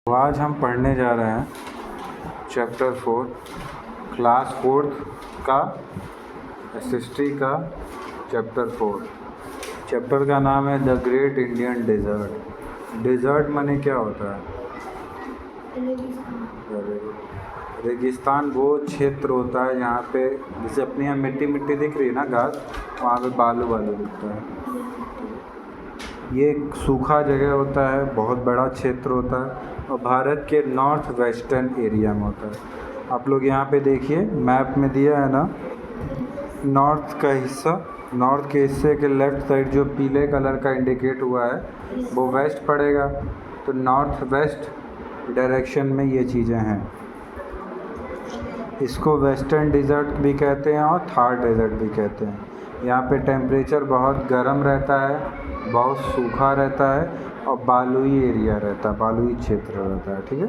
तो आज हम पढ़ने जा रहे हैं चैप्टर 4 क्लास 4 का हिस्ट्री का चैप्टर 4। चैप्टर का नाम है the great Indian desert. Desert माने क्या होता है? रेगिस्तान वो क्षेत्र होता है जहाँ पे जैसे अपने यहाँ मिट्टी मिट्टी दिख रही है ना, घास, वहाँ पे बालू बालू दिखता है। ये एक सूखा जगह होता है, बहुत बड़ा क्षेत्र होता है और भारत के नॉर्थ वेस्टर्न एरिया में होता है। आप लोग यहाँ पे देखिए मैप में दिया है ना, नॉर्थ का हिस्सा, नॉर्थ के हिस्से के लेफ़्ट साइड जो पीले कलर का इंडिकेट हुआ है वो वेस्ट पड़ेगा। तो नॉर्थ वेस्ट डायरेक्शन में ये चीज़ें हैं। इसको वेस्टर्न डिज़र्ट भी कहते हैं और थार डेजर्ट भी कहते हैं। यहाँ पे टेम्परेचर बहुत गर्म रहता है, बहुत सूखा रहता है और बालुई एरिया रहता है, बालुई क्षेत्र रहता है। ठीक है।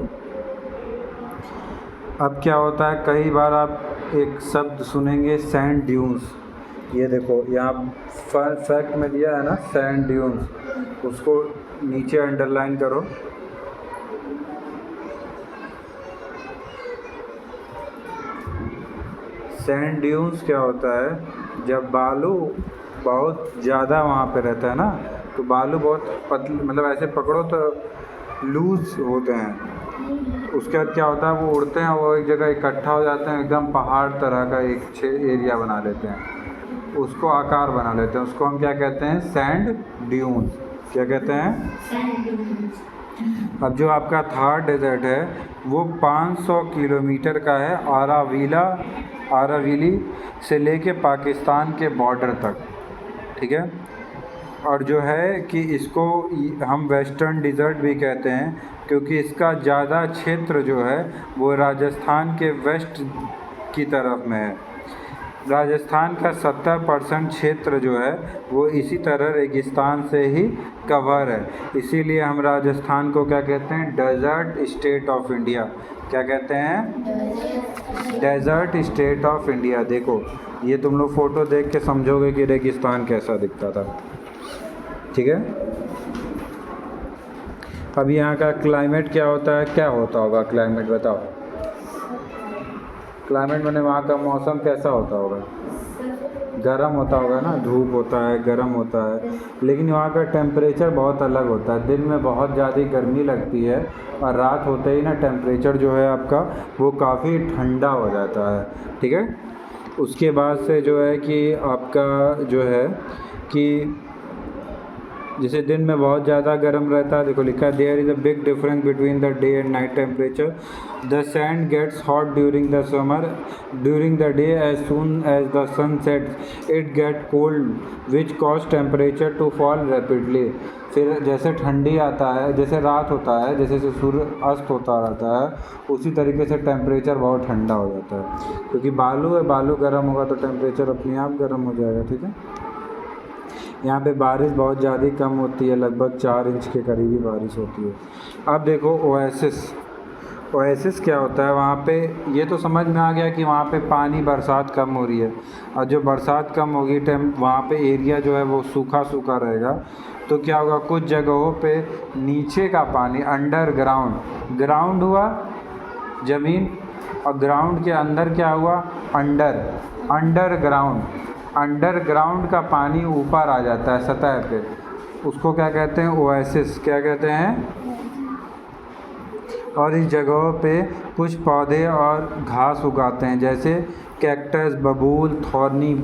अब क्या होता है, कई बार आप एक शब्द सुनेंगे सैंड ड्यून्स। ये देखो यहाँ फैक्ट में दिया है ना सैंड ड्यून्स, उसको नीचे अंडरलाइन करो। सैंड ड्यून्स क्या होता है, जब बालू बहुत ज़्यादा वहाँ पे रहता है ना, तो बालू बहुत पतले, मतलब ऐसे पकड़ो तो लूज होते हैं। उसके बाद क्या होता है, वो उड़ते हैं, वो एक जगह इकट्ठा हो जाते हैं, एकदम पहाड़ तरह का एक एरिया बना लेते हैं, उसको आकार बना लेते हैं। उसको हम क्या कहते हैं? Sand dunes. क्या कहते हैं? अब जो आपका थार डेजर्ट है वो 500 किलोमीटर का है, आरावली से लेके पाकिस्तान के बॉर्डर तक। ठीक है। और जो है कि इसको हम वेस्टर्न डिज़र्ट भी कहते हैं क्योंकि इसका ज़्यादा क्षेत्र जो है वो राजस्थान के वेस्ट की तरफ में है। राजस्थान का 70% क्षेत्र जो है वो इसी तरह रेगिस्तान से ही कवर है। इसीलिए हम राजस्थान को क्या कहते हैं? Desert state of India. क्या कहते हैं? Desert state of India. देखो ये तुम लोग फ़ोटो देख के समझोगे कि रेगिस्तान कैसा दिखता था। ठीक है। अब यहाँ का क्लाइमेट क्या होता है? क्या होता होगा क्लाइमेट, बताओ। क्लाइमेट माने वहाँ का मौसम कैसा होता होगा? गर्म होता होगा ना, धूप होता है, गर्म होता है। लेकिन वहाँ का टेम्परेचर बहुत अलग होता है। दिन में बहुत ज़्यादा गर्मी लगती है और रात होते ही ना टेम्परेचर जो है आपका वो काफ़ी ठंडा हो जाता है। ठीक है। उसके बाद से जो है कि आपका जो है कि जैसे दिन में बहुत ज़्यादा गर्म रहता है, देखो लिखा है there is a big difference between the day and night temperature. The sand gets hot during the summer, during the day as soon as the sun sets it get cold which cause temperature to fall rapidly. फिर जैसे ठंडी आता है, जैसे रात होता है, जैसे जैसे सूर्य अस्त होता रहता है, उसी तरीके से टेम्परेचर बहुत ठंडा हो जाता है क्योंकि बालू है, बालू गर्म होगा तो टेम्परेचर अपने आप गर्म हो जाएगा। ठीक है। यहाँ पे बारिश बहुत ज़्यादा कम होती है, लगभग 4 इंच के करीब ही बारिश होती है। अब देखो ओएसिस क्या होता है वहाँ पे, ये तो समझ में आ गया कि वहाँ पे पानी बरसात कम हो रही है और जो बरसात कम होगी वहाँ पे एरिया जो है वो सूखा सूखा रहेगा। तो क्या होगा, कुछ जगहों पे नीचे का पानी अंडरग्राउंड, ग्राउंड हुआ ज़मीन और ग्राउंड के अंदर क्या हुआ, अंडरग्राउंड का पानी ऊपर आ जाता है सतह पे। उसको क्या कहते हैं? ओएसिस। क्या कहते हैं? और इस जगहों पे कुछ पौधे और घास उगाते हैं जैसे कैक्टस, बबूल, थॉर्नी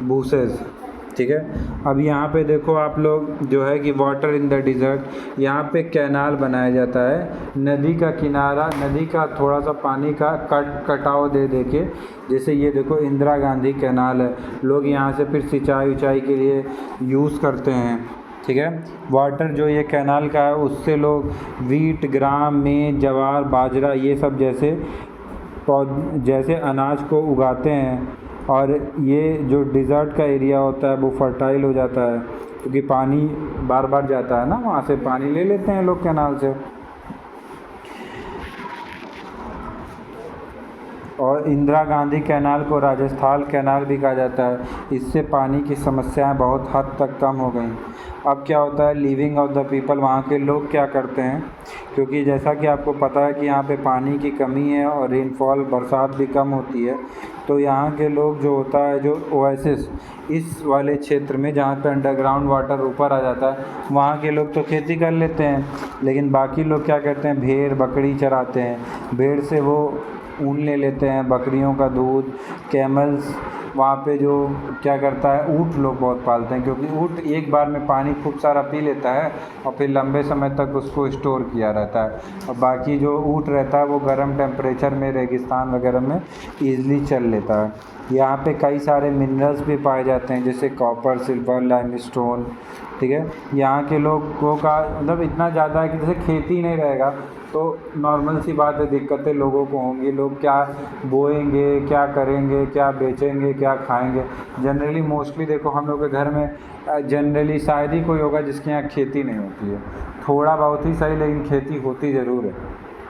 बूसेस। ठीक है। अब यहाँ पे देखो आप लोग जो है कि वाटर इन द डिज़र्ट, यहाँ पे कैनाल बनाया जाता है, नदी का किनारा, नदी का थोड़ा सा पानी का कटाव दे के, जैसे ये देखो इंदिरा गांधी कैनाल है, लोग यहाँ से फिर सिंचाई उचाई के लिए यूज़ करते हैं। ठीक है। वाटर जो ये कैनाल का है उससे लोग वीट, ग्राम, मेज, ज्वार, बाजरा ये सब जैसे अनाज को उगाते हैं। और ये जो डिज़र्ट का एरिया होता है वो फर्टाइल हो जाता है क्योंकि पानी बार बार जाता है ना, वहाँ से पानी ले लेते हैं लोग कैनाल से। और इंदिरा गांधी कैनाल को राजस्थान कैनाल भी कहा जाता है। इससे पानी की समस्याएं बहुत हद तक कम हो गई। अब क्या होता है, लिविंग ऑफ द पीपल, वहाँ के लोग क्या करते हैं क्योंकि जैसा कि आपको पता है कि यहाँ पे पानी की कमी है और रेनफॉल बरसात भी कम होती है, तो यहाँ के लोग जो होता है जो ओएसिस इस वाले क्षेत्र में जहाँ पे अंडरग्राउंड वाटर ऊपर आ जाता है, वहाँ के लोग तो खेती कर लेते हैं, लेकिन बाकी लोग क्या करते हैं, भेड़ बकरी चराते हैं, भेड़ से वो ऊन ले लेते हैं, बकरियों का दूध, कैमल्स, वहाँ पे जो क्या करता है, ऊँट लोग बहुत पालते हैं, क्योंकि ऊँट एक बार में पानी खूब सारा पी लेता है और फिर लंबे समय तक उसको स्टोर किया रहता है, और बाकी जो ऊँट रहता है वो गर्म टेम्परेचर में रेगिस्तान वगैरह में ईज़िली चल लेता है। यहाँ पे कई सारे मिनरल्स भी पाए जाते हैं, जैसे कॉपर, सिल्वर, लाइमस्टोन, ठीक है। यहाँ के लोगों का मतलब इतना ज़्यादा है कि जैसे खेती नहीं रहेगा तो नॉर्मल सी बात है, दिक्कतें लोगों को होंगी, लोग क्या बोएंगे, क्या करेंगे, क्या बेचेंगे, क्या खाएंगे। जनरली मोस्टली देखो हम लोग के घर में जनरली शायद ही कोई होगा जिसके यहाँ खेती नहीं होती है, थोड़ा बहुत ही सही, लेकिन खेती होती ज़रूर है,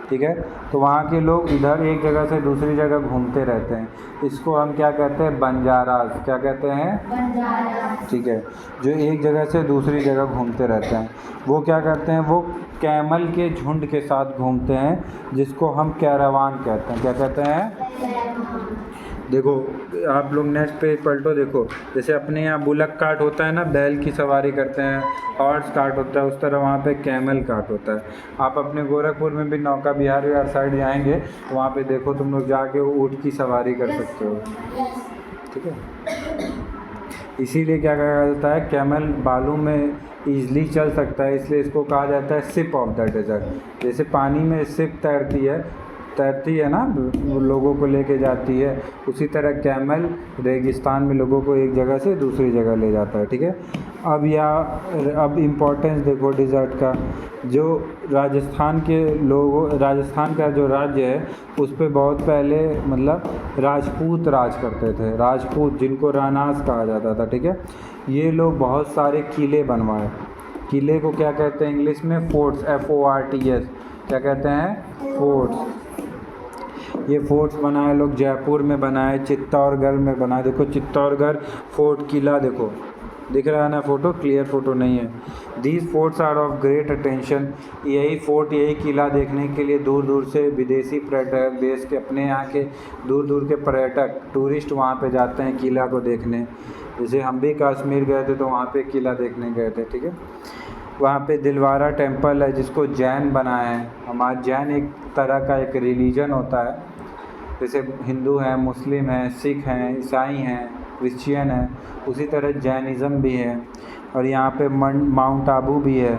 ठीक है। तो वहाँ के लोग इधर एक जगह से दूसरी जगह घूमते रहते हैं, इसको हम क्या कहते हैं, बंजारास, क्या कहते हैं, बंजारास, ठीक है। जो एक जगह से दूसरी जगह घूमते रहते हैं, वो क्या करते हैं, वो कैमल के झुंड के साथ घूमते हैं, जिसको हम कैरावान कहते हैं। क्या कहते हैं, देखो आप लोग नेक्स्ट पेज पलटो, देखो जैसे अपने यहाँ बुलक कार्ट होता है ना, बैल की सवारी करते हैं, हॉर्स कार्ट होता है, उस तरह वहाँ पे कैमल कार्ट होता है। आप अपने गोरखपुर में भी नौका विहार साइड जाएंगे तो वहाँ पे देखो तुम लोग जाके ऊँट की सवारी कर सकते हो, ठीक है। इसीलिए क्या कहा जाता है, कैमल बालू में ईज़िली चल सकता है, इसलिए इसको कहा जाता है शिप ऑफ द डेजर्ट। जैसे पानी में शिप तैरती है ना, लोगों को लेके जाती है, उसी तरह कैमल रेगिस्तान में लोगों को एक जगह से दूसरी जगह ले जाता है, ठीक है। अब इम्पोर्टेंस देखो डिज़र्ट का, जो राजस्थान का जो राज्य है उस पर बहुत पहले मतलब राजपूत राज करते थे, राजपूत जिनको रानास कहा जाता था, ठीक है। ये लोग बहुत सारे किले बनवाए, किले को क्या कहते हैं इंग्लिश में, फोर्ट्स, FORTS, क्या कहते हैं, फोर्ट्स। ये फोर्ट्स बनाए लोग, जयपुर में बनाए, चित्तौड़गढ़ में बनाए, देखो चित्तौड़गढ़ फोर्ट किला देखो दिख रहा है ना, फ़ोटो क्लियर फ़ोटो नहीं है। These forts are of great attention, यही किला देखने के लिए दूर दूर से विदेशी पर्यटक, देश के अपने यहाँ के दूर दूर के पर्यटक टूरिस्ट वहाँ पे जाते हैं किला को देखने। जैसे हम भी कश्मीर गए थे तो वहाँ पे किला देखने गए थे, ठीक है। वहाँ पे दिलवारा टेम्पल है जिसको जैन बनाए हैं। हमारा जैन एक तरह का एक रिलीजन होता है, जैसे हिंदू हैं, मुस्लिम हैं, सिख हैं, ईसाई हैं, क्रिश्चियन है, उसी तरह जैनिज़्म भी है। और यहाँ पे माउंट आबू भी है,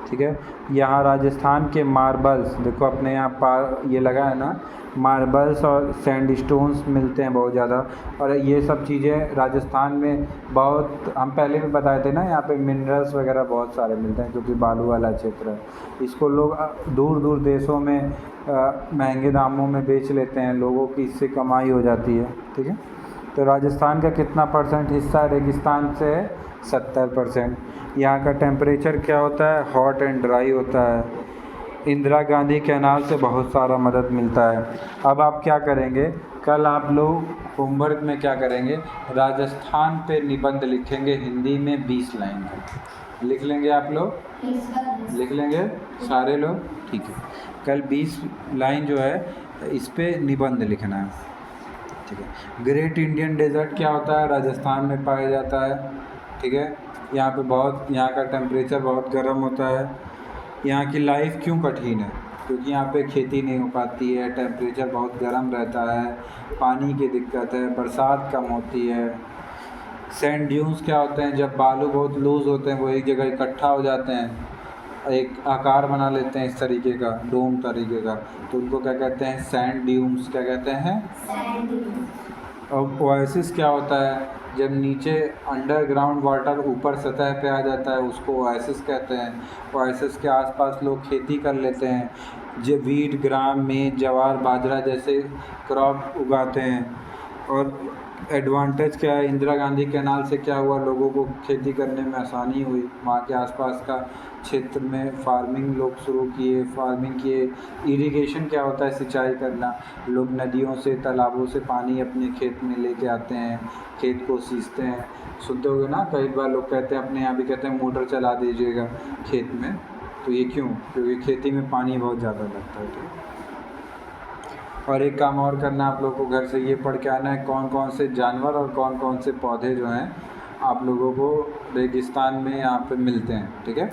ठीक है। यहाँ राजस्थान के मार्बल्स देखो, अपने यहाँ ये लगा है ना, मार्बल्स और सैंडस्टोन्स मिलते हैं बहुत ज़्यादा, और ये सब चीज़ें राजस्थान में बहुत, हम पहले भी बताए थे ना, यहाँ पे मिनरल्स वगैरह बहुत सारे मिलते हैं क्योंकि बालू वाला क्षेत्र है। इसको लोग दूर दूर देशों में महंगे दामों में बेच लेते हैं, लोगों की इससे कमाई हो जाती है, ठीक है। तो राजस्थान का कितना % हिस्सा रेगिस्तान से है, 70%। यहाँ का टेम्परेचर क्या होता है, हॉट एंड ड्राई होता है। इंदिरा गांधी कैनाल से बहुत सारा मदद मिलता है। अब आप क्या करेंगे, कल आप लोग होमवर्क में क्या करेंगे, राजस्थान पे निबंध लिखेंगे हिंदी में 20 लाइन का। लिख लेंगे आप लोग, लिख लेंगे सारे लोग, ठीक है। कल 20 लाइन जो है इस पे निबंध लिखना है, ठीक है। ग्रेट इंडियन डेजर्ट क्या होता है, राजस्थान में पाया जाता है, ठीक है। यहाँ का टेम्परेचर बहुत गर्म होता है। यहाँ की लाइफ क्यों कठिन है, क्योंकि यहाँ पे खेती नहीं हो पाती है, टेम्परेचर बहुत गर्म रहता है, पानी की दिक्कत है, बरसात कम होती है। सैंड ड्यून्स क्या होते हैं, जब बालू बहुत लूज़ होते हैं वो एक जगह इकट्ठा हो जाते हैं, एक आकार बना लेते हैं इस तरीके का, डोम तरीके का, तो उनको क्या कहते हैं, सैंड ड्यून्स। क्या कहते हैं, सैंड ड्यून्स। और ओएसिस क्या होता है, जब नीचे अंडरग्राउंड वाटर ऊपर सतह पे आ जाता है उसको ओएसिस कहते हैं। ओएसिस के आसपास लोग खेती कर लेते हैं, जो वीट, ग्राम, मेज, ज्वार, बाजरा जैसे क्रॉप उगाते हैं। और एडवांटेज क्या है, इंदिरा गांधी कैनाल से क्या हुआ, लोगों को खेती करने में आसानी हुई, वहाँ के आसपास का क्षेत्र में फार्मिंग लोग शुरू किए, फार्मिंग किए। इरिगेशन क्या होता है, सिंचाई करना, लोग नदियों से, तालाबों से पानी अपने खेत में लेके आते हैं, खेत को सींचते हैं। सुनते होगे ना, कई बार लोग कहते हैं, अपने यहाँ भी कहते हैं, मोटर चला दीजिएगा खेत में, तो ये क्यों? क्योंकि खेती में पानी बहुत ज़्यादा लगता है। ठीक है, और एक काम और करना आप लोगों को, घर से ये पढ़ के आना है कौन कौन से जानवर और कौन कौन से पौधे जो हैं आप लोगों को रेगिस्तान में यहाँ पे मिलते हैं। ठीक है।